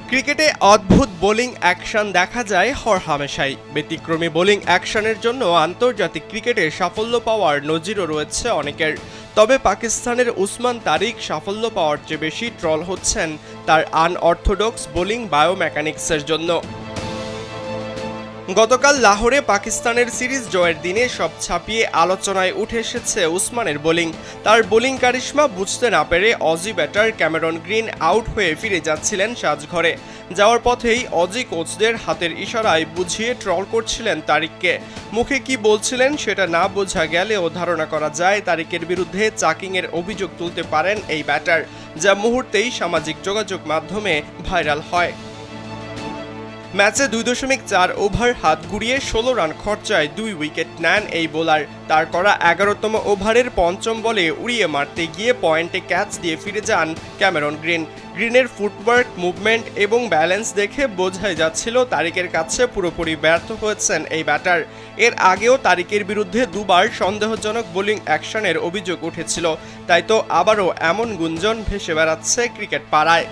ক্রিকেটে অদ্ভুত bowling action দেখা যায় হরহামেশাই। ব্যতিক্রমী বোলিং অ্যাকশনের জন্য আন্তর্জাতিক ক্রিকেটে সাফল্য পাওয়ার নজিরও রয়েছে অনেকের। তবে পাকিস্তানের উসমান তারিক সাফল্য পাওয়ার চেয়ে বেশি ট্রল হচ্ছেন তার আনঅর্থোডক্স বোলিং বায়োমেকানিক্সের জন্য। গতকাল লাহোরে পাকিস্তানের সিরিজ জয়ের দিনে সব ছাপিয়ে আলোচনায় উঠে এসেছে উসমানের বোলিং। তার বোলিং কারিশমা বুঝতে না পেরে Aussie batter Cameron green out হয়ে ফিরে যাচ্ছিলেন সাজঘরে। যাওয়ার পথেই অজি কোচদের হাতের ইশারায় বুঝিয়ে ট্রল করছিলেন তারিককে। মুখে কি বলছিলেন সেটা না বোঝা গেলেও ধারণা করা যায় তারিকের বিরুদ্ধে চাকিংয়ের অভিযোগ তুলতে পারেন এই ব্যাটার, যা মুহূর্তেই সামাজিক যোগাযোগ মাধ্যমে ভাইরাল হয়। ম্যাচে 2.4 ওভার হাত ঘুরিয়ে 16 রান খরচায় 2 উইকেট নেন এই বোলার। তার করা 11তম ওভারের পঞ্চম বলে উড়িয়ে মারতে গিয়ে পয়েন্টে ক্যাচ দিয়ে ফিরে যান ক্যামেরন গ্রিন। গ্রিনের ফুটওয়ার্ক, মুভমেন্ট এবং ব্যালেন্স দেখে বোঝাই যাচ্ছিল তারিকের কাছে পুরোপুরি ব্যর্থ হয়েছেন এই ব্যাটার। এর আগেও তারিকের বিরুদ্ধে দুবার সন্দেহজনক বোলিং অ্যাকশনের অভিযোগ উঠেছিল, তাই তো আবারও এমন গুঞ্জন ভেসে বেড়াচ্ছে ক্রিকেট পাড়ায়।